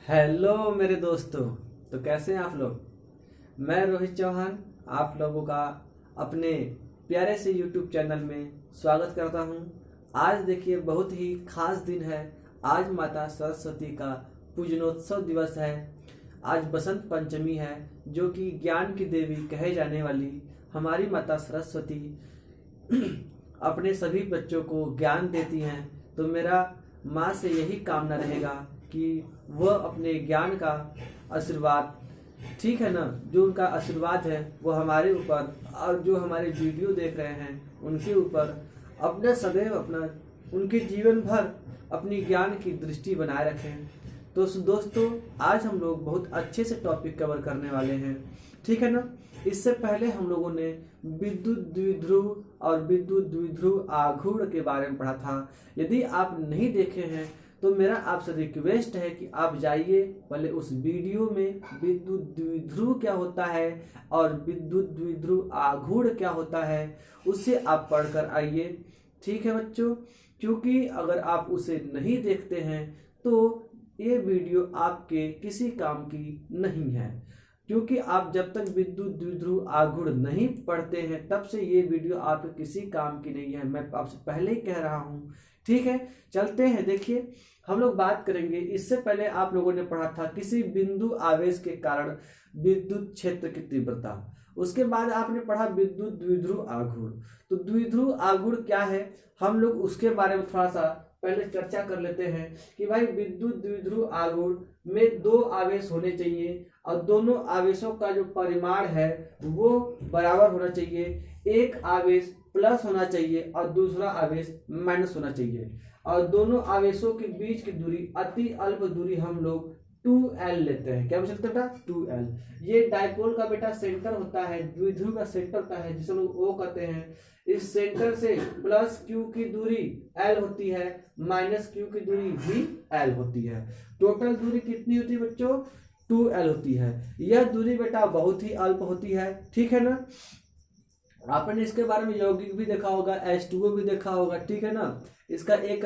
Hello मेरे दोस्तों। तो कैसे हैं आप लोग। मैं रोहित चौहान आप लोगों का अपने प्यारे से यूट्यूब चैनल में स्वागत करता हूं। आज देखिए बहुत ही खास दिन है। आज माता सरस्वती का पूजनोत्सव दिवस है। आज बसंत पंचमी है, जो कि ज्ञान की देवी कहे जाने वाली हमारी माता सरस्वती अपने सभी बच्चों को ज्ञान देती हैं। तो मेरा माँ से यही कामना रहेगा कि वह अपने ज्ञान का आशीर्वाद, ठीक है ना, जो उनका आशीर्वाद है वो हमारे ऊपर और जो हमारे वीडियो देख रहे हैं उनके ऊपर अपना सदैव अपना उनके जीवन भर अपनी ज्ञान की दृष्टि बनाए रखें। तो दोस्तों, आज हम लोग बहुत अच्छे से टॉपिक कवर करने वाले हैं, ठीक है ना। इससे पहले हम लोगों ने विद्युत द्विध्रुव और विद्युत द्विध्रुव आघूर्ण के बारे में पढ़ा था। यदि आप नहीं देखे हैं तो मेरा आपसे रिक्वेस्ट है कि आप जाइए पहले उस वीडियो में विद्युत द्विध्रुव क्या होता है और विद्युत द्विध्रुव आघूर्ण क्या होता है उसे आप पढ़कर आइए, ठीक है बच्चों। क्योंकि अगर आप उसे नहीं देखते हैं तो ये वीडियो आपके किसी काम की नहीं है, क्योंकि आप जब तक विद्युत द्विध्रुव आघूर्ण नहीं पढ़ते हैं तब से ये वीडियो आपके किसी काम की नहीं है। मैं आपसे पहले ही कह रहा हूँ, ठीक है। चलते हैं, देखिए हम लोग बात करेंगे। इससे पहले आप लोगों ने पढ़ा था किसी बिंदु आवेश के कारण विद्युत क्षेत्र की तीव्रता। उसके बाद आपने पढ़ा विद्युत द्विध्रुव आघूर्ण। तो द्विध्रुव आघूर्ण क्या है, हम लोग उसके बारे में थोड़ा सा पहले चर्चा कर लेते हैं कि भाई विद्युत द्विध्रुव आघूर्ण में दो आवेश होने चाहिए और दोनों आवेशों का जो परिमाण है वो बराबर होना चाहिए। एक आवेश प्लस होना चाहिए और दूसरा आवेश माइनस होना चाहिए, और दोनों आवेशों के बीच की दूरी अति अल्प दूरी हम लोग 2L लेते हैं। क्या बोलते हैं बेटा? 2L। ये डायपोल का बेटा सेंटर होता है, द्विध्रुव का सेंटर होता है जिसे लोग O कहते हैं। इस सेंटर से प्लस Q की दूरी L होती है, माइनस Q की दूरी भी L होती है। टोटल दूरी कितनी होती है बच्चों? 2L होती है। यह दूरी बेटा बहुत ही अल्प होती है, ठीक है ना। आपने इसके बारे में यौगिक भी देखा होगा, H2O भी देखा होगा, ठीक है ना। इसका एक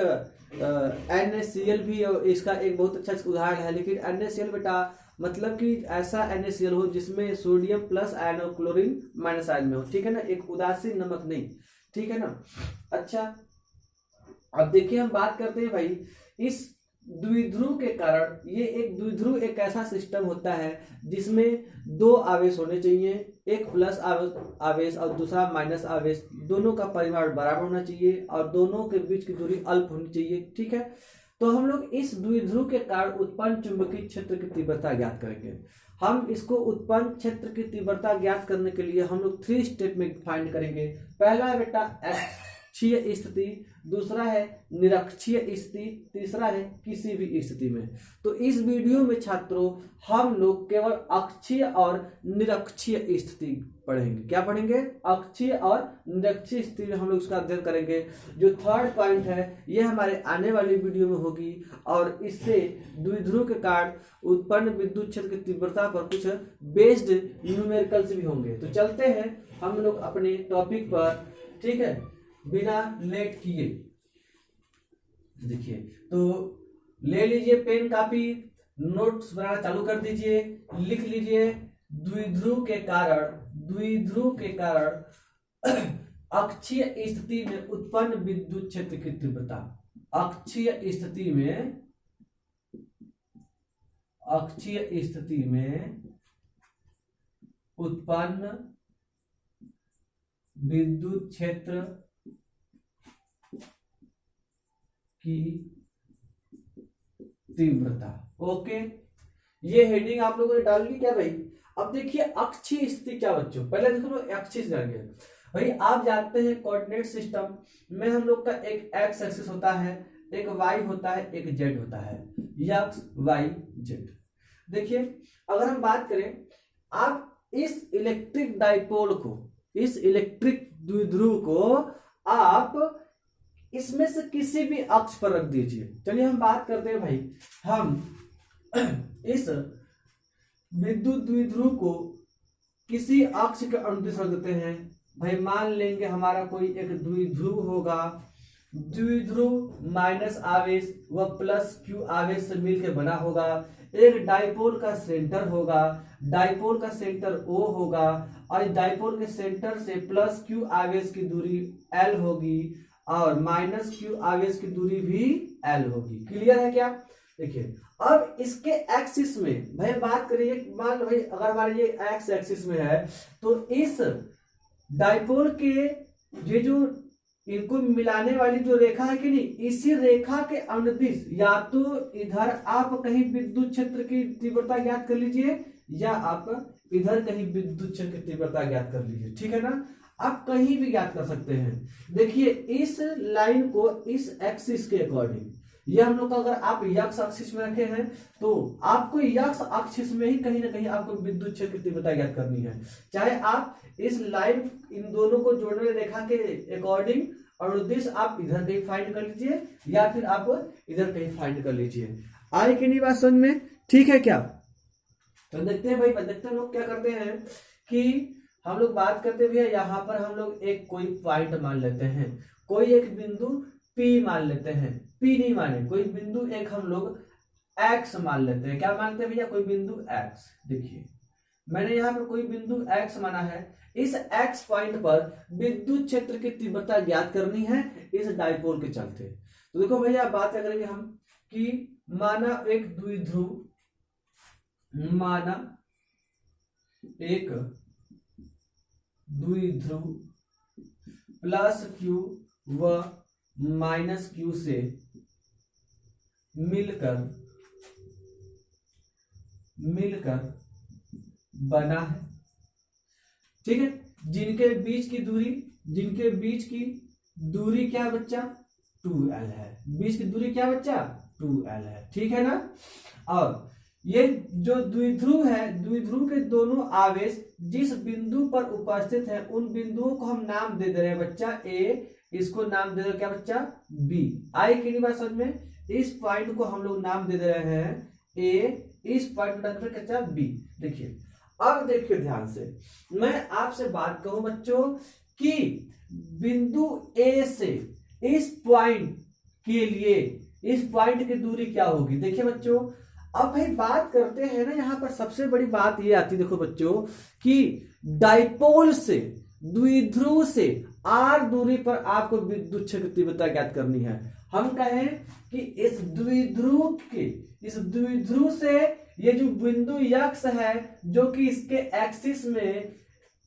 NaCl भी इसका एक बहुत अच्छा उदाहरण है। लेकिन NaCl बेटा मतलब कि ऐसा NaCl हो जिसमें सोडियम प्लस आयन और क्लोरीन माइनस आयन में हो, ठीक है ना। एक उदासीन नमक नहीं, ठीक है ना। अच्छा, अब देखिए हम बात करते हैं भाई इस द्विध्रुव के कारण। ये एक द्विध्रुव एक ऐसा सिस्टम होता है जिसमें दो आवेश होने चाहिए, एक प्लस आवेश और दूसरा माइनस आवेश। दोनों का परिमाण बराबर होना चाहिए और दोनों के बीच की दूरी अल्प होनी चाहिए, ठीक है। तो हम लोग इस द्विध्रुव के कारण उत्पन्न चुंबकीय क्षेत्र की तीव्रता ज्ञात करेंगे। हम इसको उत्पन्न क्षेत्र की तीव्रता ज्ञात करने के लिए हम लोग 3 स्टेप में फाइंड करेंगे। पहला है बेटा अक्षीय स्थिति, दूसरा है निरक्षीय स्थिति, तीसरा है किसी भी स्थिति में। तो इस वीडियो में छात्रों हम लोग केवल अक्षीय और निरक्षीय स्थिति पढ़ेंगे। क्या पढ़ेंगे? अक्षीय और निरक्षीय स्थिति में हम लोग उसका अध्ययन करेंगे। जो थर्ड पॉइंट है ये हमारे आने वाली वीडियो में होगी, और इससे द्विध्रुव के कारण उत्पन्न विद्युत क्षेत्र की तीव्रता पर कुछ बेस्ड न्यूमेरिकल्स भी होंगे। तो चलते हैं हम लोग अपने टॉपिक पर, ठीक है, बिना लेट किए। देखिए, तो ले लीजिए पेन कापी, नोट्स बनाना चालू कर दीजिए। लिख लीजिए द्विध्रुव के कारण अक्षीय स्थिति में उत्पन्न विद्युत क्षेत्र की तीव्रता। अक्षीय स्थिति में उत्पन्न विद्युत क्षेत्र की तीव्रता। ओके, ये हेडिंग आप लोगों ने डाल ली क्या भाई? अब देखिए अक्षीय स्थिति क्या बच्चों, पहले देखो अक्षीय जाएंगे भाई। आप जानते हैं कोऑर्डिनेट सिस्टम में हम लोग का एक एक्स एक्सिस होता है, एक वाई होता है, एक जेड होता है, एक्स वाई जेड। देखिए अगर हम बात करें, आप इस इलेक्ट्रिक डाइपोल को, इस इलेक्ट्रिक द्विध्रुव को आप इसमें से किसी भी अक्ष पर रख दीजिए। चलिए हम बात करते हैं भाई, हम इस विद्युत द्विध्रुव को किसी अक्ष के अनुदिश रख देते हैं। भाई मान लेंगे हमारा कोई एक द्विध्रुव होगा, द्विध्रुव माइनस आवेश व प्लस क्यू आवेश से मिलकर बना होगा। एक डाइपोल का सेंटर होगा, डाइपोल का सेंटर O होगा और डाइपोल के सेंटर से प्लस क्यू आवेश की दूरी L होगी और माइनस क्यू आवेश की दूरी भी L होगी। क्लियर है क्या? देखिए अब इसके एक्सिस में भाई बात करिए, मान लो भाई अगर हमारे ये एक्स एक्सिस में है तो इस डाइपोल के ये जो इनको मिलाने वाली जो रेखा है कि नहीं, इसी रेखा के अनुदिश या तो इधर आप कहीं विद्युत क्षेत्र की तीव्रता ज्ञात कर लीजिए या आप इधर कहीं विद्युत क्षेत्र की तीव्रता ज्ञात कर लीजिए, ठीक है ना? आप कहीं भी ज्ञात कर सकते हैं। देखिए इस लाइन को इस एक्सिस के अकॉर्डिंग, ये हम लोग का अगर आप यक्ष एक्सिस में रखे हैं तो आपको यक्ष एक्सिस में ही कहीं ना कहीं आपको विद्युत क्षेत्र की तीव्रता ज्ञात करनी है। चाहे आप इस लाइन इन दोनों को जोड़ने वाली रेखा के अकॉर्डिंग और उद्देश्य आप इधर कहीं फाइंड कर लीजिए या फिर आप इधर कहीं फाइंड कर लीजिए। आए कि नहीं बात समझ में? ठीक है क्या? तो देखते हैं भाई, देखते हैं लोग क्या करते हैं कि हम लोग बात करते हुए यहाँ पर हम लोग एक कोई पॉइंट मान लेते हैं, कोई एक बिंदु P मान लेते हैं। P नहीं माने, कोई बिंदु एक हम लोग X मान लेते हैं। क्या मानते हैं भैया? कोई बिंदु X। देखिए मैंने यहाँ पर कोई बिंदु X माना है। इस X पॉइंट पर विद्युत क्षेत्र की तीव्रता ज्ञात करनी है इस डाइपोल के चलते। तो देखो भैया बात करेंगे हम कि माना एक द्विध्रुव, माना एक द्विध्रुव प्लस Q व माइनस Q से मिलकर बना है, ठीक है? जिनके बीच की दूरी क्या बच्चा? 2L है। बीच की दूरी क्या बच्चा? 2L है, ठीक है ना? और ये जो द्विध्रुव है, द्विध्रुव के दोनों आवेश जिस बिंदु पर उपस्थित है उन बिंदुओं को हम नाम दे दे रहे हैं बच्चा A, इसको नाम दे दे क्या बच्चा? B। आए कि नहीं बात समझ में? इस पॉइंट को हम लोग नाम दे दे रहे हैं A, इस पॉइंट का क्या B। देखिए अब देखिए ध्यान से, मैं आपसे बात कहूं बच्चों कि बिंदु A से इस पॉइंट के लिए इस पॉइंट की दूरी क्या होगी? देखिए बच्चों अब भाई बात करते हैं ना, यहां पर सबसे बड़ी बात ये आती है देखो बच्चों कि डाइपोल से द्विध्रुव से R दूरी पर आपको विद्युत क्षेत्र की तीव्रता ज्ञात करनी है। हम कहें कि इस द्विध्रुव से ये जो बिंदु यक्ष है जो कि इसके एक्सिस में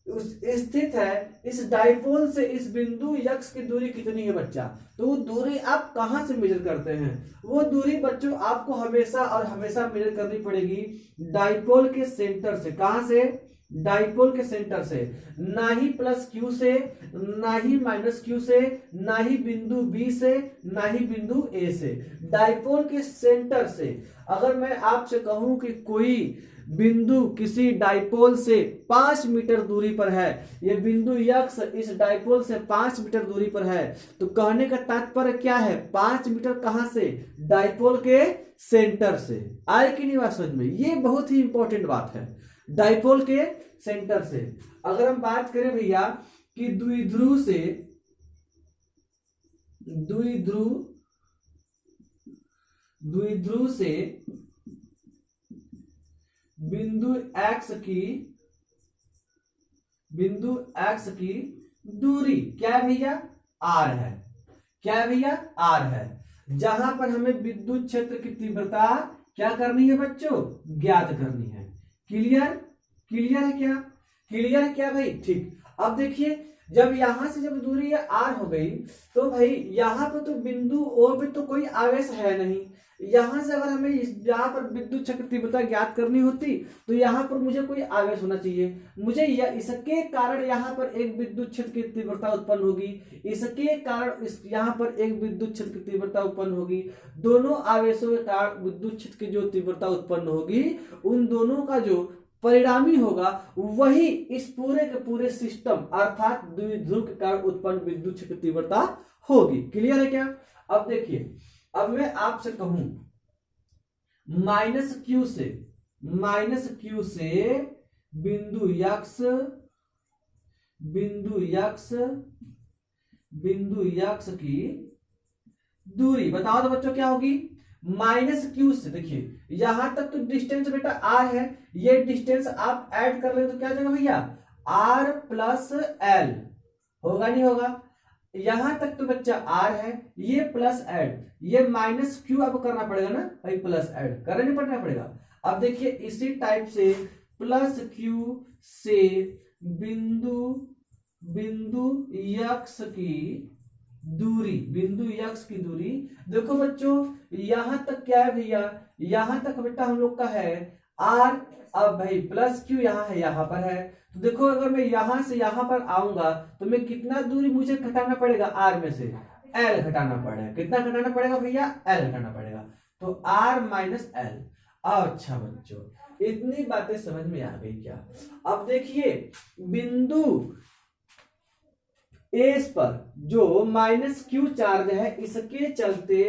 स्थित है, इस डाइपोल से इस बिंदु यक्ष की दूरी कितनी है बच्चा? तो वो दूरी आप कहां से मेजर करते हैं? वो दूरी बच्चों आपको हमेशा और हमेशा मेजर करनी पड़ेगी डाइपोल के सेंटर से। कहां से? डाइपोल के सेंटर से, ना ही प्लस Q से, ना ही माइनस Q से, ना ही बिंदु B से, ना ही बिंदु A से। डाइपोल के सेंटर से अगर मैं आपसे कहूं कि कोई बिंदु किसी डाइपोल से 5 मीटर दूरी पर है, ये बिंदु यक्ष इस डाइपोल से 5 मीटर दूरी पर है, तो कहने का तात्पर्य क्या है? 5 मीटर कहां से? डाइपोल के सेंटर से। आए कि नहीं बात समझ में? ये बहुत ही इंपॉर्टेंट बात है, डाइपोल के सेंटर से। अगर हम बात करें भैया कि द्विध्रुव से बिंदु X की दूरी क्या है भैया? R है। क्या है भैया? R है। जहां पर हमें विद्युत क्षेत्र की तीव्रता क्या करनी है बच्चों? ज्ञात करनी है। क्लियर है क्या? क्लियर है क्या भाई? ठीक। अब देखिए जब यहां से जब दूरी ये R हो गई तो भाई यहां पर तो बिंदु O पे तो कोई आवेश है नहीं। यहां से अगर हमें यहाँ पर विद्युत क्षेत्र की तीव्रता ज्ञात करनी होती तो यहाँ पर मुझे कोई आवेश होना चाहिए। मुझे इसके कारण यहाँ पर एक विद्युत क्षेत्र की तीव्रता उत्पन्न होगी, इसके कारण यहाँ पर एक विद्युत क्षेत्र की तीव्रता उत्पन्न होगी। दोनों आवेशों के कारण विद्युत क्षेत्र की जो तीव्रता उत्पन्न होगी उन दोनों का जो परिणामी होगा वही इस पूरे के पूरे सिस्टम अर्थात द्विध्रुव के कारण उत्पन्न विद्युत क्षेत्र की तीव्रता होगी। क्लियर है क्या? अब देखिए अब मैं आपसे कहूं माइनस Q से बिंदु यक्ष की दूरी, बताओ तो बच्चों क्या होगी, माइनस क्यू से। देखिए यहां तक तो डिस्टेंस बेटा आर है, ये डिस्टेंस आप ऐड कर ले तो क्या जाएगा भैया, आर प्लस एल, होगा नहीं होगा। यहां तक तो बच्चा आर है, ये प्लस ऐड, ये माइनस क्यू आपको करना पड़ेगा ना भाई, प्लस ऐड करना नहीं पड़ना पड़ेगा। अब देखिए इसी टाइप से प्लस क्यू से बिंदु बिंदु यक्स की दूरी, बिंदु यक्स की दूरी। देखो बच्चों यहां तक क्या है भैया, यहां तक बेटा हम लोग का है आर। अब भाई प्लस क्यू यहाँ है, यहां पर है, तो देखो अगर मैं यहां से यहां पर आऊंगा तो मैं कितना दूरी मुझे घटाना पड़ेगा, आर में से एल घटाना पड़ेगा। कितना घटाना पड़ेगा भैया, एल घटाना पड़ेगा, तो आर माइनस एल। अच्छा बच्चों इतनी बातें समझ में आ गई क्या। अब देखिए बिंदु एस पर जो माइनस क्यू चार्ज है, इसके चलते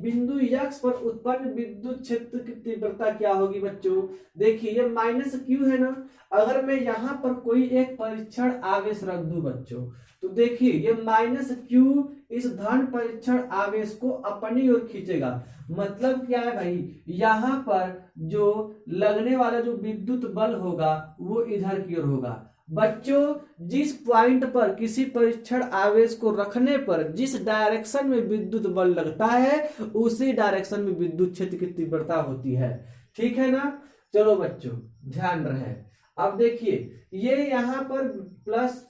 बिंदु यक्स पर उत्पन्न विद्युत क्षेत्र की तीव्रता क्या होगी बच्चों। देखिए ये माइनस क्यू है ना, अगर मैं यहां पर कोई एक परीक्षण आवेश रख दूं बच्चों, तो देखिए ये माइनस क्यू इस धन परीक्षण आवेश को अपनी ओर खींचेगा। मतलब क्या है भाई, यहां पर जो लगने वाला जो विद्युत बल होगा वो इधर की ओर होगा। बच्चों जिस पॉइंट पर किसी परीक्षण आवेश को रखने पर जिस डायरेक्शन में विद्युत बल लगता है, उसी डायरेक्शन में विद्युत क्षेत्र की तीव्रता होती है। ठीक है ना, चलो बच्चों ध्यान रहे। अब देखिए ये यहाँ पर प्लस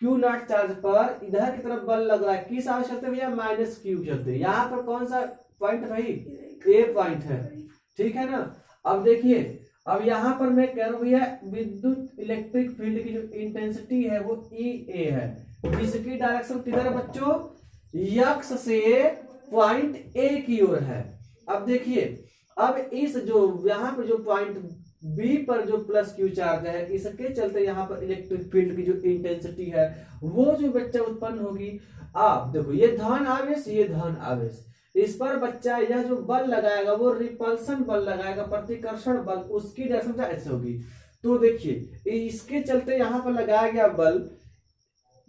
क्यू नॉट चार्ज पर इधर की तरफ बल लग रहा है, किस आवेश चलते भैया, माइनस क्यू चलते। यहाँ पर कौन सा पॉइंट भाई, ए पॉइंट है, ठीक है ना। अब देखिए अब यहां पर मैं कह रहा हूं भैया विद्युत इलेक्ट्रिक फील्ड की जो इंटेंसिटी है वो ई ए है, जिसकी डायरेक्शन किधर है बच्चों, यक्स से पॉइंट ए की ओर है। अब देखिए अब इस जो यहां पर जो पॉइंट बी पर जो प्लस क्यू चार्ज है, इसके चलते यहाँ पर इलेक्ट्रिक फील्ड की जो इंटेंसिटी है वो जो बच्चा उत्पन्न होगी। आप देखो ये धन आवेश, ये धन आवेश, इस पर बच्चा यह जो बल लगाएगा वो रिपल्सन बल लगाएगा, प्रतिकर्षण बल, उसकी डायरेक्शन ऐसे होगी। तो देखिए इसके चलते यहां पर लगाया गया बल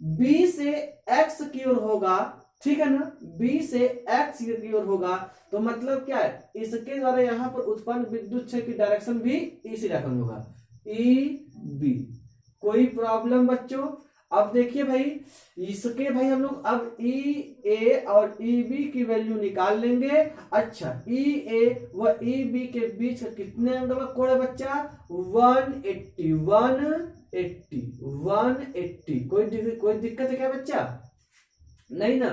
बी से एक्स की ओर होगा, ठीक है ना, बी से एक्स की ओर होगा। तो मतलब क्या है, इसके द्वारा यहां पर उत्पन्न विद्युत क्षेत्र की डायरेक्शन भी इसी डायरेक्शन में होगा, ई बी। कोई प्रॉब्लम बच्चों। अब देखिए भाई इसके भाई हम लोग अब ई ए और ई बी की वैल्यू निकाल लेंगे। अच्छा ई ए व ई बी के बीच का कितने एंगल का कोण है बच्चा, 180 180 180। कोई दिक्कत है क्या बच्चा, नहीं ना।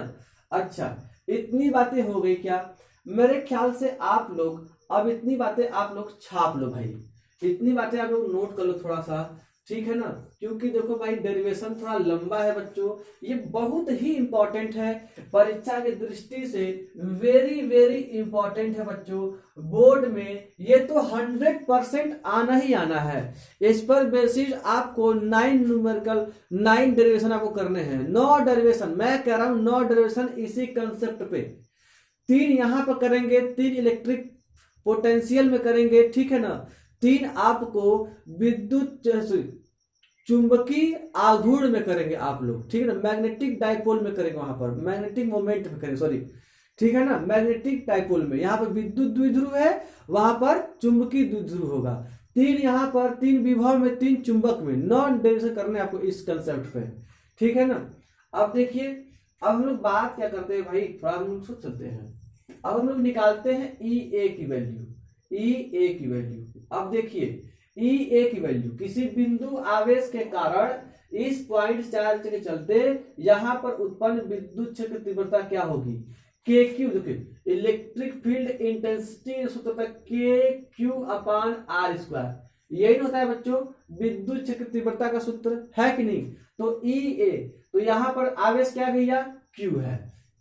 अच्छा इतनी बातें हो गई क्या, मेरे ख्याल से आप लोग अब इतनी बातें आप लोग छाप लो भाई, इतनी बातें आप लोग नोट कर लो थोड़ा सा, ठीक है ना। क्योंकि देखो भाई डेरिवेशन थोड़ा लंबा है बच्चों, ये बहुत ही इंपॉर्टेंट है परीक्षा की दृष्टि से, वेरी वेरी इंपॉर्टेंट है बच्चों। बोर्ड में ये तो 100% आना ही आना है। इस पर बेसिस आपको 9 न्यूमेरिकल 9 डेरिवेशन आपको करने हैं, 9 डेरिवेशन, मैं कह रहा हूं 9 डेरिवेशन इसी कंसेप्ट पे। 3 यहां पर करेंगे, 3 इलेक्ट्रिक पोटेंशियल में करेंगे, ठीक है ना। 3 आपको विद्युत चुंबकीय आघूर्ण में करेंगे आप लोग, ठीक है ना, मैग्नेटिक डाइपोल में करेंगे, वहां पर मैग्नेटिक मोमेंट में करेंगे, सॉरी, ठीक है ना, मैग्नेटिक डाइपोल में। यहाँ पर विद्युत द्विध्रुव है, वहां पर चुंबकीय द्विध्रुव होगा। 3 यहाँ पर 3 विभव में, 3 चुंबक में, 9 डेरिवेशन करने आपको इस कंसेप्ट पे, ठीक है ना। अब देखिए अब हम लोग बात क्या करते हैं भाई, थोड़ा हम लोग सोच सकते हैं। अब हम लोग निकालते हैं ई ए की वैल्यू, ई ए की वैल्यू। अब देखिए ई ए की वैल्यू किसी बिंदु आवेश के कारण इस पॉइंट चार्ज के चलते यहां पर उत्पन्न विद्युत क्षेत्र तीव्रता क्या होगी, के क्यू। देखिए इलेक्ट्रिक फील्ड इंटेंसिटी सूत्र होता है के क्यू अपान आर स्क्वायर, यही होता है बच्चों विद्युत क्षेत्र तीव्रता का सूत्र, है कि नहीं। तो ई ए, तो यहां पर आवेश क्या भैया, क्यू है,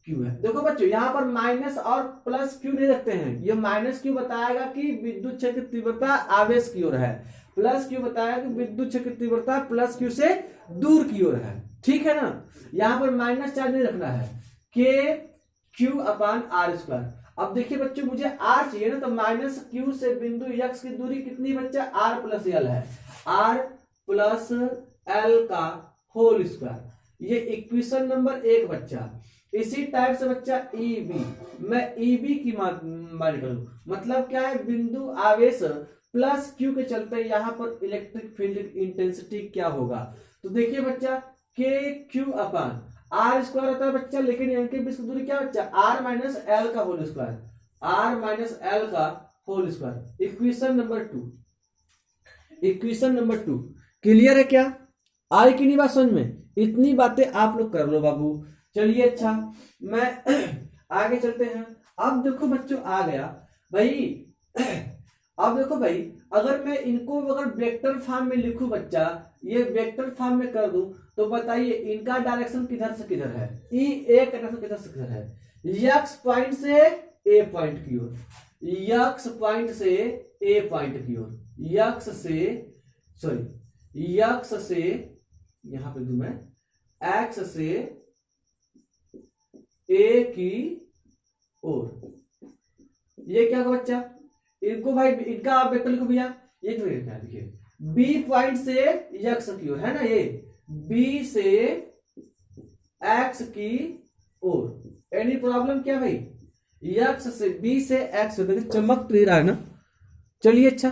क्यू है। देखो बच्चों यहाँ पर माइनस और प्लस क्यू नहीं रखते हैं, ये माइनस क्यू बताएगा कि विद्युत क्षेत्र तीव्रता आवेश की ओर है, प्लस क्यू बताएगा कि विद्युत क्षेत्र तीव्रता प्लस क्यू से दूर की ओर है, ठीक है ना। यहाँ पर माइनस चार्ज नहीं रखना है, के क्यू अपान आर स्क्वायर। अब देखिए बच्चों मुझे आर चाहिए ना, तो माइनस क्यू से बिंदु यक्स की दूरी कितनी बच्चा, आर प्लस एल है, आर प्लस एल का होल स्क्वायर। ये इक्वेशन नंबर 1 बच्चा। इसी टाइप से बच्चा ई बी, मैं ई बी की मान करूं, मतलब क्या है, बिंदु आवेश प्लस क्यू के चलते यहाँ पर इलेक्ट्रिक फील्ड इंटेंसिटी क्या होगा। तो देखिए बच्चा, K Q upon are square होता है बच्चा, लेकिन इनके बीच की दूरी क्या बच्चा, आर माइनस एल का whole square, R minus L का whole square. Equation number 2, equation number 2 clear है क्या, आई की नहीं बात समझ में, इतनी बातें आप लोग कर लो बाबू। चलिए अच्छा, मैं आगे चलते हैं। अब देखो बच्चों आ गया भाई, अब देखो भाई, अगर मैं इनको अगर वेक्टर फॉर्म में लिखूं बच्चा, ये वेक्टर फॉर्म में कर दूं, तो बताइए इनका डायरेक्शन किधर से किधर है, ई ए का डायरेक्शन किधर से किधर है, यक्स पॉइंट से ए पॉइंट की ओर, यक्स पॉइंट से ए पॉइंट की ओर, यक्स से सॉरी यक्स से, यहां पे दूं मैं, एक्स से ए की ओर। ये क्या होगा बच्चा, इनको भाई इनका आप वेक्टर लिखो भैया, ये तो क्या देखिए, बी पॉइंट से एक्स की ओर है ना, ये बी से एक्स की ओर। एनी प्रॉब्लम क्या भाई, एक्स से बी से एक्स, चमक तो रहा है ना। चलिए अच्छा,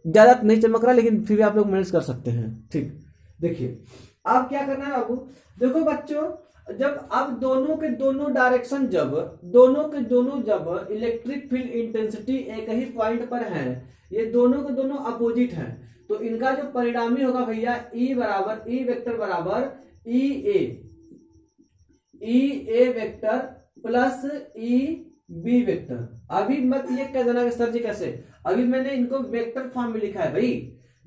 ज्यादा नहीं चमक रहा, लेकिन फिर भी आप लोग मैनेज कर सकते हैं, ठीक। देखिए अब क्या करना है बाबू, देखो बच्चों, जब अब दोनों के दोनों डायरेक्शन, जब दोनों के दोनों जब इलेक्ट्रिक फील्ड इंटेंसिटी एक ही पॉइंट पर है, ये दोनों के दोनों अपोजिट हैं, तो इनका जो परिणामी होगा भैया, ई बराबर ई वेक्टर बराबर E A vector plus E B vector. अभी मत ये कह देना कि सर जी कैसे, अभी मैंने इनको वेक्टर फॉर्म में लिखा है भाई।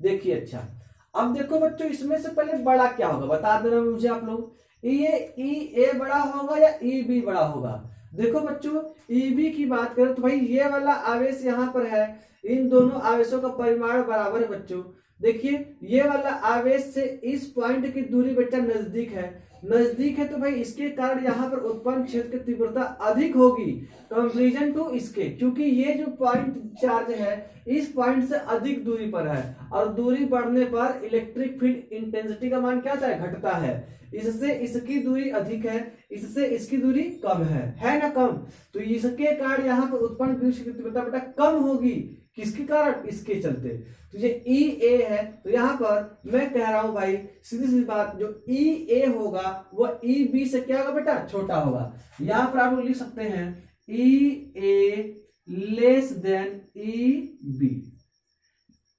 देखिए अच्छा, अब देखो बच्चों, इसमें से पहले बड़ा क्या होगा बता देना मुझे आप लोग, ये ई ए बड़ा होगा या ई बी बड़ा होगा। देखो बच्चों, ई बी की बात करें तो भाई ये वाला आवेश यहां पर है, इन दोनों आवेशों का परिमाण बराबर है बच्चों। देखिए ये वाला आवेश से इस पॉइंट की दूरी बच्चा नजदीक है, नजदीक है तो भाई इसके कारण यहाँ पर उत्पन्न क्षेत्र की तीव्रता अधिक होगी कंपेरिजन टू इसके, क्योंकि ये जो पॉइंट चार्ज है इस पॉइंट से अधिक दूरी पर है, और दूरी बढ़ने पर इलेक्ट्रिक फील्ड इंटेंसिटी का मान क्या होता है, घटता है। इससे इसकी दूरी अधिक है, इससे इसकी दूरी कम है ना कम, तो इसके कारण यहाँ पर उत्पन्न विद्युत की तीव्रता बेटा कम होगी, किसके कारण, इसके चलते। तो ये ई ए है, तो यहाँ पर मैं कह रहा हूं भाई सीधी सीधी बात, जो ई ए होगा वो ई बी से क्या होगा बेटा, छोटा होगा। यहां पर आप लोग लिख सकते हैं E A less than E B.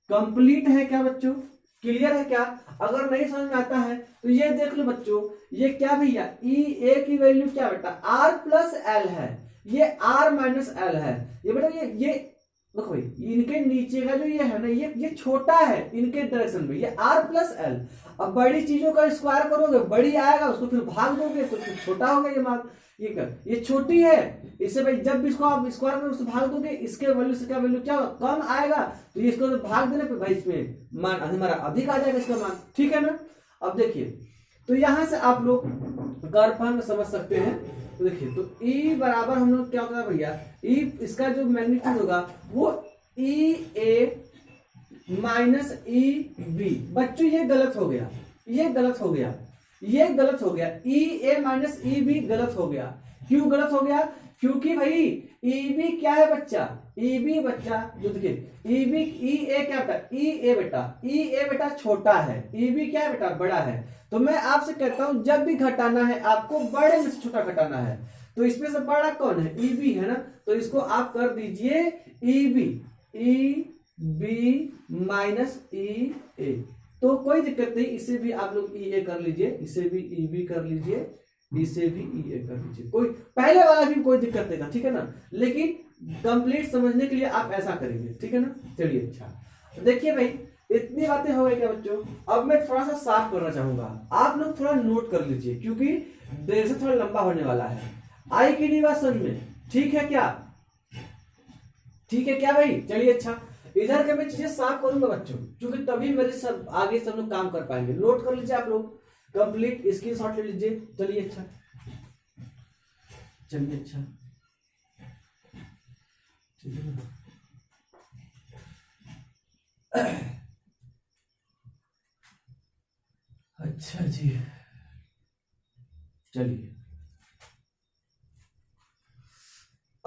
Complete है क्या बच्चों, क्लियर है क्या। अगर नहीं समझ में आता है तो ये देख लो बच्चों, ये क्या भैया, ई ए की वैल्यू क्या बेटा, आर प्लस एल है, ये आर माइनस एल है, ये बेटा ये देखो भाई, इनके नीचे का जो ये है ना, ये छोटा है इनके डायरेक्शन में, ये आर प्लस एल। अब बड़ी चीजों का स्क्वायर करोगे बड़ी आएगा, उसको फिर भाग दोगे तो फिर छोटा होगा ये मान, ये कर, ये छोटी है, इससे भाई जब भी इसको आप स्क्वायर में उससे भाग दोगे, इसके वैल्यू से क्या वैल्यू क्या कम आएगा, तो ये इसको भाग देने पे भाई इसमें मान हमारा अधिक आ जाएगा इसका मान, ठीक है ना। अब देखिए, तो यहां से आप लोग कर्व में समझ सकते हैं। तो देखिए, तो E बराबर हम लोग क्या होता है भैया, E इसका जो मैग्नीट्यूड होगा वो ई ए माइनस ई बी। बच्चों ये गलत हो गया, ये गलत हो गया, ये गलत हो गया, ई ए माइनस ई बी गलत हो गया। क्यों गलत हो गया, क्योंकि भाई ई बी क्या है बच्चा, ई बी बच्चा जो देखिए ई बी, ई ए क्या बेटा, ई ए बेटा छोटा है, ई बी क्या है बेटा, बड़ा है। तो मैं आपसे कहता हूं जब भी घटाना है आपको बड़े में से छोटा घटाना है, तो इसमें से बड़ा कौन है, ई बी है ना, तो इसको आप कर दीजिए ई बी माइनस ई ए, तो कोई दिक्कत नहीं, इसे भी आप लोग ई ए कर लीजिए, इसे भी ई बी कर लीजिए, इसे भी ई ए कर लीजिए, कोई पहले वाला भी कोई दिक्कत नहीं था, ठीक है ना, लेकिन कंप्लीट समझने के लिए आप ऐसा करेंगे, ठीक है ना। चलिए अच्छा, देखिए भाई इतनी बातें हो गई क्या बच्चों। अब मैं थोड़ा सा साफ करना चाहूंगा, आप लोग थोड़ा नोट कर लीजिए क्योंकि देर से थोड़ा लंबा होने वाला है। आई की नहीं बात समझ में, ठीक है क्या, ठीक है क्या भाई। चलिए अच्छा, इधर के मैं चीजें साफ करूंगा बच्चों, क्योंकि तभी मेरे सब आगे सब लोग काम कर पाएंगे। नोट कर लीजिए आप लोग, कंप्लीट स्क्रीनशॉट ले लीजिए। चलिए अच्छा, चलिए अच्छा, ठीक है ना। अच्छा जी, चलिए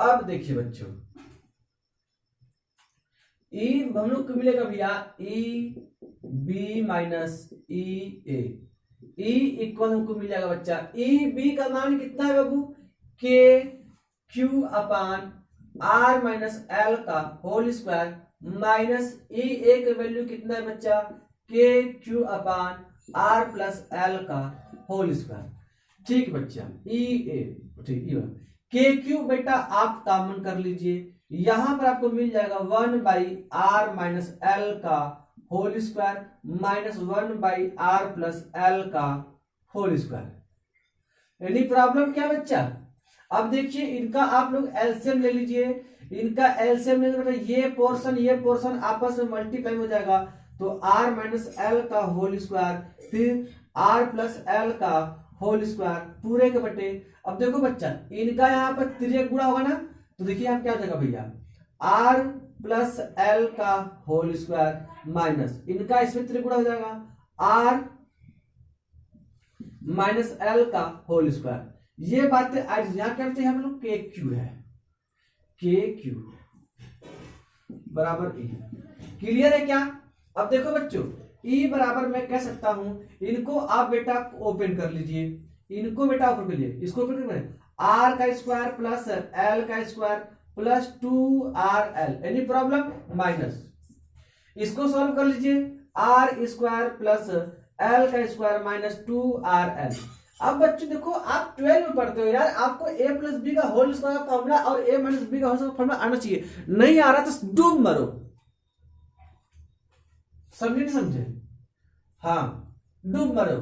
अब देखिए बच्चों, ई हम लोग को मिलेगा भैया ई बी माइनस ई ए, ई इक्वल हमको मिल जाएगा बच्चा ई बी का मान कितना है बाबू, K Q upon R minus L का whole square minus E A का वैल्यू कितना है बच्चा, K Q upon R plus L का होल स्क्वायर। ठीक बच्चा, ई ए ठीक, के क्यू बेटा आप कॉमन कर लीजिए, यहां पर आपको मिल जाएगा 1/r माइनस एल का whole square minus 1/r plus L का होल स्क्वायर। एनी प्रॉब्लम क्या बच्चा? अब देखिए इनका आप लोग एलसीएम ले लीजिए, इनका एलसीएम लेने बेटा ये पोर्शन आपस में मल्टीप्लाई हो जाएगा, तो r माइनस एल का होल स्क्वायर फिर r प्लस एल का होल स्क्वायर पूरे के बटे। अब देखो बच्चा इनका यहाँ पर तिर्यक गुणा होगा ना, तो देखिए यहाँ क्या हो जाएगा भैया, r प्लस एल का होल स्क्वायर माइनस इनका इसमें तिर्यक गुणा हो जाएगा r माइनस एल का होल स्क्वायर। ये बातें आज यहाँ क्या होते हैं हम लोग, के क्यू है, के क्यू बराबर ई। क्लियर है क्या? अब देखो बच्चों ई बराबर मैं कह सकता हूं, इनको आप बेटा ओपन कर लीजिए, इनको बेटा ओपन कर लीजिए, इसको ओपन कर आर का स्क्वायर प्लस एल का square plus 2rl, any problem? Minus इसको सॉल्व कर लीजिए, आर स्क्वायर प्लस एल का स्क्वायर माइनस 2rl। अब बच्चों देखो आप 12 में पढ़ते हो यार, आपको a प्लस बी का होल स्क्वायर का फॉर्मूला और a माइनस बी का होल स्क्वायर फॉर्मूला आना चाहिए, नहीं आ रहा तो डूब मरो। समझे नहीं समझे? हाँ डूब मरो।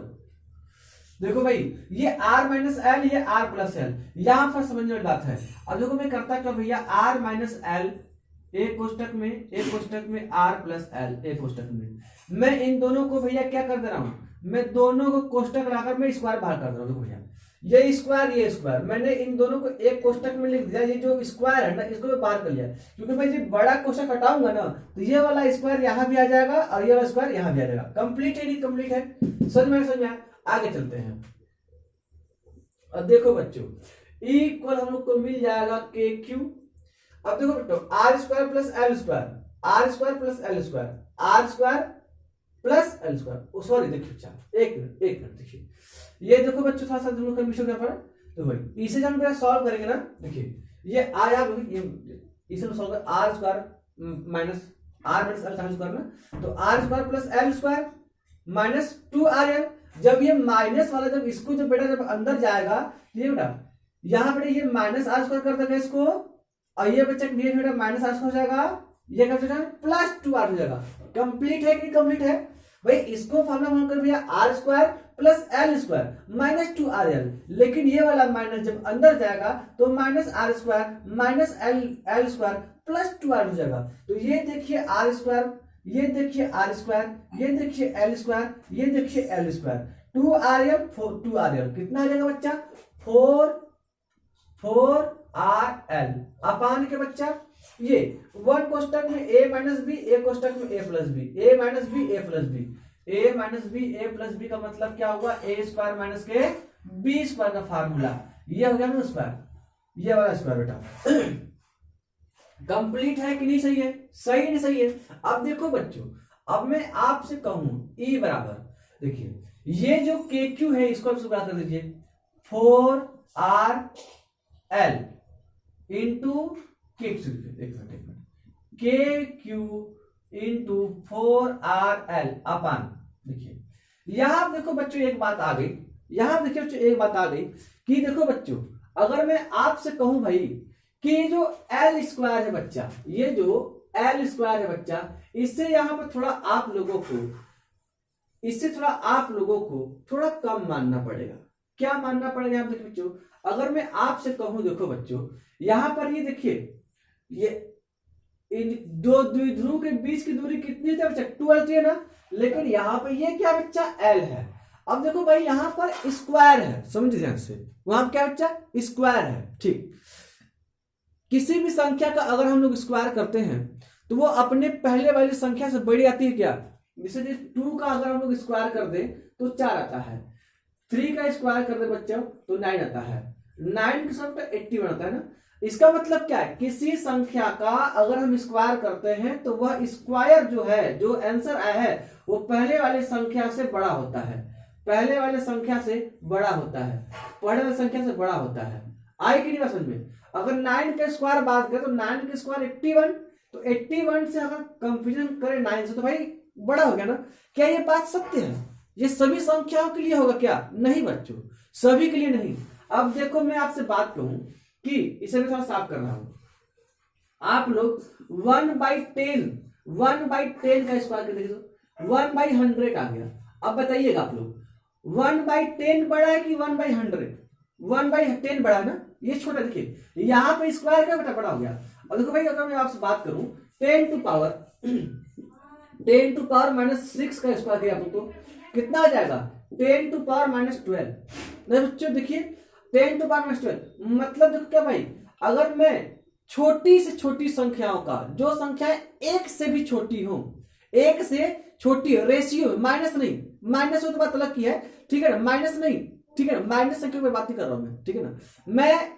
देखो भाई ये r माइनस एल, ये r प्लस एल, यहां पर समझने वाली बात है। अब देखो मैं करता क्या भैया, r माइनस एल एक कोष्टक में r प्लस एल एक कोष्टक में, मैं इन दोनों को भैया क्या कर दे रहा हूं, मैं दोनों को कोष्टक लाकर मैं स्क्वायर बाहर कर दे रहा हूं। देखो भैया ये स्क्वायर मैंने इन दोनों को एक कोष्टक में लिख दिया, ये जो स्क्वायर है ना इसको मैं बाहर कर लिया, क्योंकि मैं जब बड़ा कोष्टक हटाऊंगा ना तो ये वाला स्क्वायर यहां भी आ जाएगा और ये वाला स्क्वायर यहां भी आ जाएगा। कंप्लीट है नहीं कंप्लीट है? समझ में आगे चलते हैं। अब देखो बच्चों इक्वल हम लोग को मिल जाएगा के क्यू। अब देखो बेटो R square plus L square, R square plus L square, R square plus L square, sorry देखिए अच्छा एक मिनट देखिए, ये देखो बच्चों थोड़ा सा हम लोग कंफ्यूजन क्या पड़ा, तो भाई इसे जब हम सॉल्व करेंगे ना, देखिए ये आया इसे हम सॉल्व कर R square minus R minus L का स्क्वायर ना, तो R square plus L square minus 2rl। जब ये माइनस वाला जब इसको जब बेटा जब अंदर जाएगा, ये बेटा यहाँ बेटा ये माइनस आर स्क्वायर कर देगा इसको, और ये बच्चा ये बेटा माइनस आर स्क्वायर हो जाएगा, ये कर देगा प्लस 2r हो जाएगा। कंप्लीट है कि नहीं कंप्लीट है? भाई इसको फॉर्मूला मान कर भैया R square plus L square minus 2rl, लेकिन ये वाला माइनस जब अंदर जाएगा तो minus R square minus L square plus 2r हो जाएगा। तो ये देखिए आर स्क्वायर, ये देखिए आर स्क्वायर, ये देखिए एल स्क्वायर, ये देखिए एल स्क्वायर, 2rl कितना आ जाएगा बच्चा, 4rl अपान के बच्चा ये वन कोष्टक में a माइनस बी, एक कोष्टक में a plus B, a minus B a plus B, a minus B a plus B का मतलब क्या हुआ, a स्क्वायर माइनस के बी स्क्वायर का फार्मूला, ये हो गया ना स्क्वायर, ये वाला स्क्वायर बेटा। कंप्लीट है कि नहीं? सही है, सही नहीं सही है? अब देखो बच्चों अब मैं आपसे कहूं ई बराबर, देखिए ये जो के क्यू है इसको आप सुबह कर दीजिए 4rl इंटू के क्यू इंटू 4rl अपान, देखिए यहां देखो बच्चों एक बात आ गई, यहां देखिए बच्चों एक बात आ गई कि देखो बच्चों अगर मैं आपसे कहूं भाई कि जो एल स्क्वायर है बच्चा, ये जो एल स्क्वायर है बच्चा, इससे यहां पर थोड़ा आप लोगों को, इससे थोड़ा आप लोगों को थोड़ा कम मानना पड़ेगा। क्या मानना पड़ेगा? आप देखिए बच्चों अगर मैं आपसे कहूं, देखो बच्चों यहां पर ये देखिए ये इन दो द्विध्रुव के बीच की दूरी कितनी है बच्चा, 12 है ना, लेकिन यहां पर ये क्या बच्चा एल है। अब देखो भाई यहां पर स्क्वायर है, समझ ध्यान से, वहां क्या बच्चा स्क्वायर है। ठीक, किसी भी संख्या का अगर हम लोग स्क्वायर करते हैं तो वो अपने पहले वाली संख्या से बड़ी आती है क्या? जैसे 2 का अगर हम लोग स्क्वायर कर दे तो 4 आता है, 3 का स्क्वायर कर दे बच्चों तो 9 आता है, 9 के साथ 81 आता है ना। इसका मतलब क्या है, किसी संख्या का अगर हम स्क्वायर करते हैं तो वह स्क्वायर जो है, जो आंसर आया है वो पहले वाली संख्या से बड़ा होता है, पहले वाले संख्या से बड़ा होता है, पहले वाली संख्या से बड़ा होता है। आई कि नहीं बात समझ में? अगर 9 का स्क्वायर बात करें तो 9 का स्क्वायर 81, तो 81 से अगर कंपेरिजन करें 9 से तो भाई बड़ा हो गया ना। क्या ये बात सत्य है? ये सभी संख्याओं के लिए होगा क्या? नहीं बच्चों, सभी के लिए नहीं। अब देखो मैं आपसे बात कहूं कि इसे मैं थोड़ा साफ कर रहा हूं, आप लोग 1/10 का स्क्वायर कर देखो, 1/100 आ गया। अब बताइएगा आप लोग 1/10 बड़ा है कि 1/100? 1/10 बड़ा है ना, ये छोटा। देखिए यहां पे स्क्वायर का बेटा बड़ा हो गया। और देखो भाई अगर मैं आपसे बात करूं 10 टू पावर -6 का स्क्वायर किया तो कितना आ जाएगा? 10 टू पावर -12। नहीं बच्चों देखिए 10 टू पावर -12 मतलब देखो क्या भाई, अगर मैं छोटी से छोटी संख्याओं का, जो संख्या एक से भी छोटी हो, एक से छोटी हो, रेशियो माइनस नहीं, माइनस हो तो बात अलग की है, ठीक है ना, माइनस नहीं, ठीक है ना, माइनस संख्या की बात नहीं कर रहा हूं मैं, ठीक है ना। मैं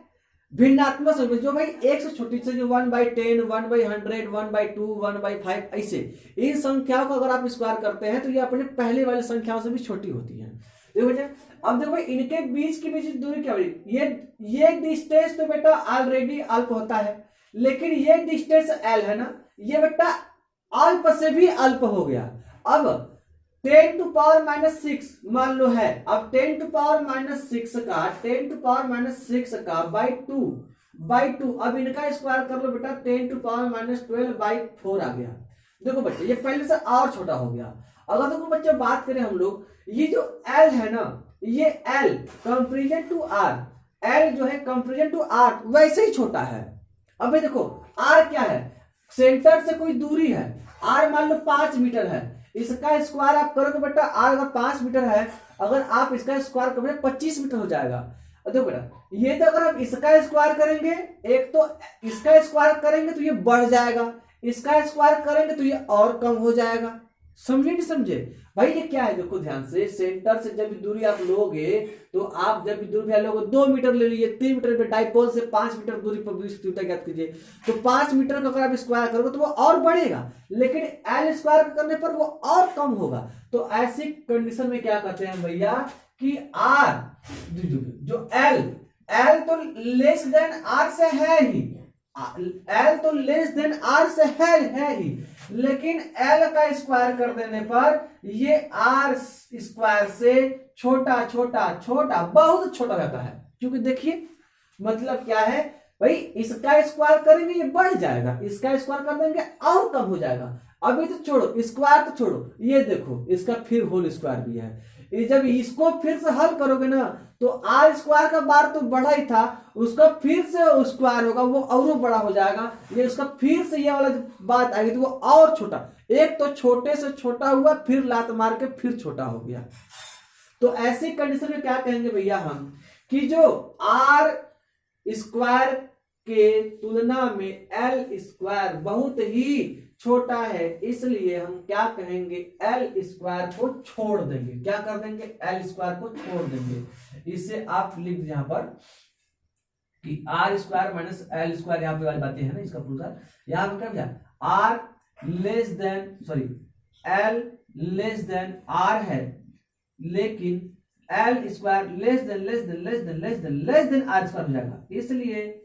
भिन्नात्मक संख्या जो भाई एक से छोटी से, जो 1/10, 1/100, 1/2, 1/5 ऐसे इन संख्याओं को अगर आप स्क्वायर करते हैं तो ये अपने पहले वाली संख्याओं से भी छोटी होती है। देखो बेटा, अब देखो भाई इनके बीच की दूरी क्या होगी? ये डिस्टेंस तो बेटा ऑलरेडी अल्प होता है, लेकिन ये डिस्टेंस एल है ना, ये बेटा अल्प से भी अल्प हो गया। अब 10 टू पावर -6 मान लो है, अब 10 टू पावर -6 का 10 टू पावर -6 का बाई टू, अब इनका स्क्वायर कर लो बेटा, 10 टू पावर -12/4 आ गया। देखो बच्चे ये पहले से और छोटा हो गया। अगर देखो बच्चे बात करें हम लोग, ये जो L है ना, ये L comparison to R, L जो है कंपेरिजन टू R वैसे ही छोटा है। अब देखो R क्या है, सेंटर से कोई दूरी है, R मान लो 5 मीटर है, इसका स्क्वायर आप करोगे बेटा, R अगर 5 मीटर है, अगर आप इसका स्क्वायर करोगे 25 मीटर हो जाएगा। देखो बेटा ये तो अगर आप इसका स्क्वायर करेंगे, एक तो इसका स्क्वायर करेंगे तो ये बढ़ जाएगा, इसका स्क्वायर करेंगे तो ये और कम हो जाएगा। समझे नहीं समझे भाई? ये क्या है देखो ध्यान से, सेंटर से जब भी दूरी आप लोगे तो आप जब भी दूरी लोगे 2 मीटर ले लीजिए, 3 मीटर पे डाइपोल से 5 मीटर दूरी पर विस्तार ज्ञात कीजिए, तो 5 मीटर का अगर आप स्क्वायर करोगे तो वो और बढ़ेगा, लेकिन एल स्क्वायर करने पर वो और कम होगा। तो ऐसी कंडीशन में क्या करते हैं भैया कि आर जो एल तो लेस देन आर से है ही, एल तो लेस देन आर से है ही, लेकिन एल का स्क्वायर कर देने पर ये आर स्क्वायर से छोटा बहुत छोटा रहता है। क्योंकि देखिए मतलब क्या है भाई, इसका स्क्वायर करेंगे ये बढ़ जाएगा, इसका स्क्वायर कर देंगे और कम हो जाएगा। अभी तो छोड़ो स्क्वायर, तो छोड़ो, ये देखो इसका फिर होल स्क्वायर भी है। ये जब इसको फिर से हल करोगे ना तो आर स्क्वायर का बार तो बड़ा ही था, उसका फिर से स्क्वायर होगा वो और बड़ा हो जाएगा, ये उसका फिर से ये वाला बात आएगी तो वो और छोटा, एक तो छोटे से छोटा हुआ फिर लात मार के फिर छोटा हो गया। तो ऐसी कंडीशन में क्या कहेंगे भैया हम कि जो आर स्क्वायर के तुलना में एल स्क्वायर बहुत ही छोटा है, इसलिए हम क्या कहेंगे, एल स्क्वायर को छोड़ देंगे। क्या कर देंगे? एल स्क्वायर को छोड़ देंगे। इसे आप लिख दीजिए यहां पर कि R square minus L square, यहां पे वाली बातें है ना, इसका पूरा यहां पर क्या बचा, R less than sorry L less than R है, लेकिन L square less than R square हो जाएगा, इसलिए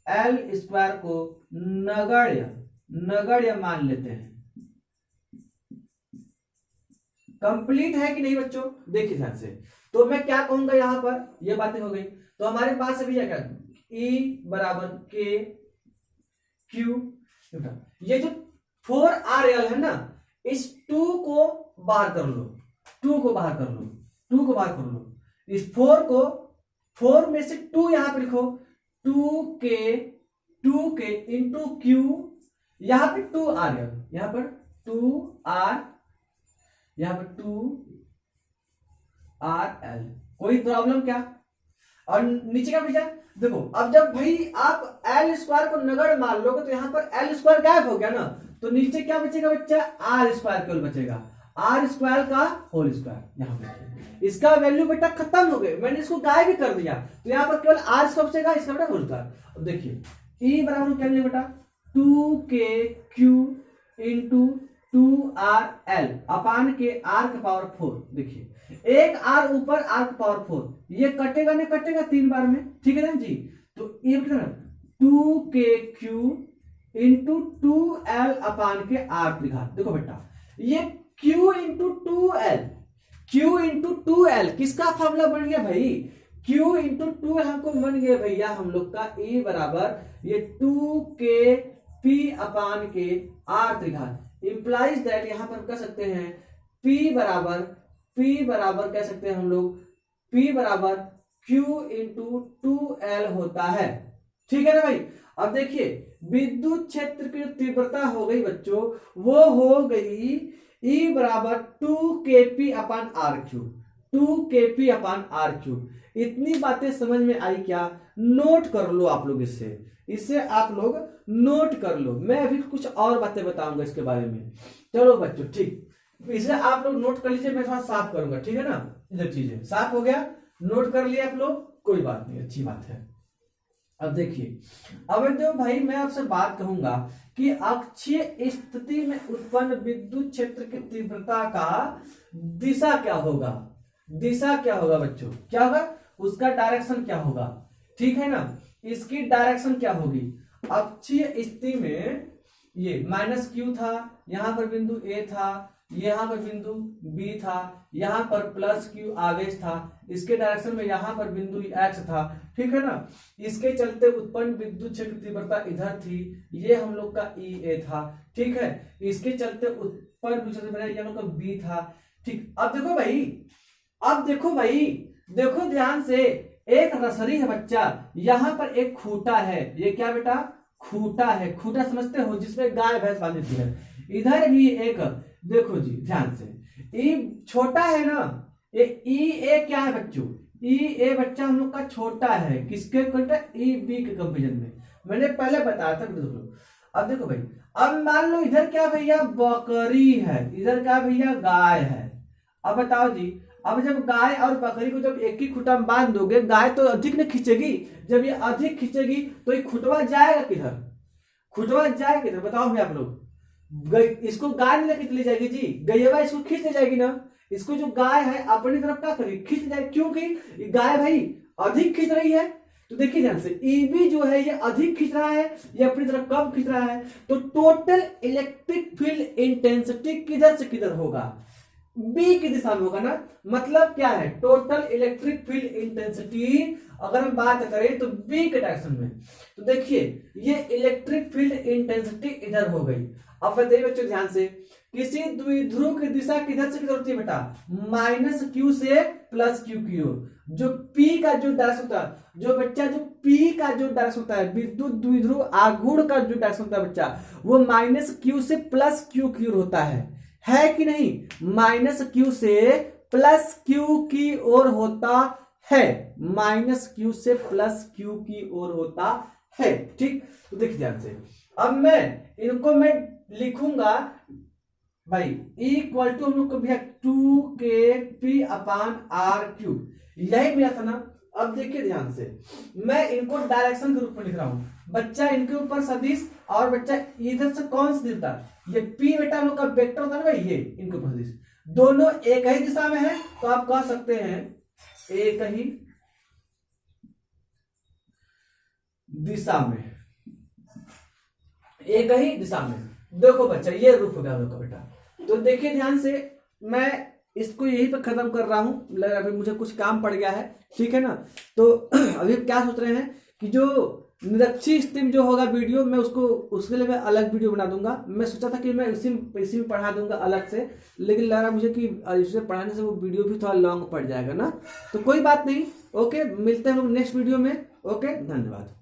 एल स्क्वायर को नगण्य मान लेते हैं। कंप्लीट है कि नहीं बच्चों? देखिए ध्यान से, तो मैं क्या कहूंगा यहां पर, ये बातें हो गई। तो हमारे पास अभी क्या E बराबर के क्यू, ये जो 4RL है ना, इस 2 को बाहर कर लो, 2 को बाहर कर लो, इस 4 को, 4 में से 2 यहां पर लिखो, 2 के इंटू क्यू, यहां पे 2RL, यहां पर 2R, यहां पर 2RL। कोई प्रॉब्लम क्या? और नीचे क्या बचा? देखो अब जब भाई आप एल स्क्वायर को नगण्य मान लोगे तो यहां पर एल स्क्वायर गायब हो गया ना, तो नीचे क्या बचेगा बच्चा? आर स्क्वायर केवल बचेगा। आर स्क्वायर का होल स्क्वायर। यहाँ पे इसका वैल्यू बेटा खत्म हो गए, मैंने इसको गायब भी कर दिया, तो यहाँ पर केवल आर स्क्वायर बचेगा, इसका बेटा होल स्क्वायर। अब देखिए ई बराबर क्या मिलेगा बेटा 2kq इंटू 2rl अपान के r का पावर 4। देखिए एक r ऊपर r का पावर 4, ये कटेगा नहीं कटेगा 3 बार में, ठीक है ना जी। तो ये कितना 2kq इंटू 2l अपान के r लिखा। देखो बेटा ये q into 2l, q into 2l किसका फॉर्मूला बन गया भाई, q इंटू 2l हमको बन गया भैया हम लोग का E बराबर ये 2kp अपान के r लिखा। इंप्लाइज दैट यहाँ पर कह सकते हैं P बराबर कह सकते हैं हम लोग P बराबर Q इंटू 2L होता है, ठीक है ना भाई। अब देखिए विद्युत क्षेत्र की जो तीव्रता हो गई बच्चों वो हो गई E बराबर 2kp upon R cube, 2kp upon R cube. इतनी बातें समझ में आई क्या, नोट कर लो आप लोग, इससे आप लोग नोट कर लो, मैं अभी कुछ और बातें बताऊंगा इसके बारे में। चलो बच्चों ठीक, इसे आप लोग नोट कर लीजिए, मैं थोड़ा साफ करूंगा, ठीक है ना। इधर चीजें साफ हो गया, नोट कर लिया आप लोग, कोई बात नहीं, अच्छी बात है। अब देखिए अब तो भाई मैं आपसे बात कहूंगा कि अक्षीय स्थिति में उत्पन्न विद्युत क्षेत्र की तीव्रता का दिशा क्या होगा, दिशा क्या होगा बच्चों, क्या होगा उसका डायरेक्शन क्या होगा, ठीक है ना। इसकी डायरेक्शन क्या होगी, अक्षीय स्थिति में ये माइनस क्यू था, यहां पर बिंदु ए था, यहाँ पर बिंदु बी था, यहाँ पर प्लस क्यू आवेश था, इसके डायरेक्शन में यहाँ पर बिंदु एक्स था, ठीक है ना। इसके चलते उत्पन्न विद्युत क्षेत्र तीव्रता इधर थी, ये हम लोग का ई ए था, ठीक है। इसके चलते उत्पन्न विद्युत क्षेत्र हम लोग का बी था, ठीक। अब देखो भाई देखो ध्यान से, एक रसरी है बच्चा, यहाँ पर एक खूंटा है, ये क्या बेटा खूंटा है, खूंटा समझते हो जिसमें गाय भैंस बांधी थी है। इधर भी एक, देखो जी ध्यान से, ई छोटा है ना, ये ई ए क्या है बच्चों, ई ए बच्चा हम लोग का छोटा है, किसके ई बी के कंपेरिजन में, मैंने पहले बताया था। अब देखो भाई, अब मान लो इधर क्या भैया बकरी है, इधर क्या भैया गाय है। अब बताओ जी, अब जब गाय और बकरी को जब एक ही खूंटा में बांध दोगे, गाय तो अधिक नहीं खींचेगी, जब ये अधिक खींचेगी तो ये खुटवा जाएगा किधर, खुटवा जाएगा किधर बताओ भाई आप लोग। इसको गाय नहीं लेके चली जाएगी जी, गैया इसको खींच ले जाएगी ना, इसको जो गाय है अपनी तरफ क्या करेगी, खींच जाएगी, क्योंकि गाय भाई अधिक खींच रही है। तो देखिए ध्यान से, ईबी जो है ये अधिक खींच रहा है, ये अपनी तरफ कम खींच रहा है, तो टोटल इलेक्ट्रिक फील्ड इंटेंसिटी किधर से किधर होगा, बी की दिशा में होगा ना। मतलब क्या है, टोटल इलेक्ट्रिक फील्ड इंटेंसिटी अगर हम बात करें तो बी के डायरेक्शन में। तो देखिए ये इलेक्ट्रिक फील्ड इंटेंसिटी इधर हो गई। अब बताइए बच्चों ध्यान से, किसी द्विध्रुव की दिशा किधर से किधर होती है बेटा, माइनस क्यू से प्लस क्यू की ओर। जो पी का जो डायरेक्शन होता है, जो बच्चा जो पी का जो डायरेक्शन होता है, विद्युत द्विध्रुव आघूर्ण का जो डायरेक्शन होता है बच्चा, वो माइनस क्यू से प्लस क्यू की ओर होता है कि नहीं, माइनस क्यू से प्लस क्यू की ओर होता है, माइनस क्यू से प्लस क्यू की ओर होता है, ठीक। तो देखिए ध्यान से, अब मैं लिखूंगा भाई इक्वल टू हम लोग को भैया 2kp अपान आर क्यूब, यही मिला था ना। अब देखिए ध्यान से, मैं इनको डायरेक्शन के रूप में लिख रहा हूं, बच्चा इनके ऊपर सदिश और बच्चा इधर से कौन सा दिखता है, ये पी बेटा हम लोग का वेक्टर होता है ना, ये इनके ऊपर सदिश दोनों एक ही दिशा में है, तो आप कह सकते हैं एक ही दिशा में, एक ही दिशा में। देखो बच्चा ये रूप हो गया हम लोग का बेटा। तो देखिए ध्यान से, मैं इसको यहीं पर खत्म कर रहा हूं, लग रहा है मुझे कुछ काम पड़ गया है, ठीक है ना। तो अभी क्या सोच रहे हैं कि जो निरक्षी स्थिति जो होगा वीडियो में उसके लिए मैं अलग वीडियो बना दूंगा। मैं सोचा था कि मैं इसी में पढ़ा दूंगा अलग से, लेकिन लग रहा मुझे कि इसे पढ़ाने से वो वीडियो भी थोड़ा लॉन्ग पड़ जाएगा ना। तो कोई बात नहीं, ओके, मिलते हैं हम लोग नेक्स्ट वीडियो में। ओके, धन्यवाद।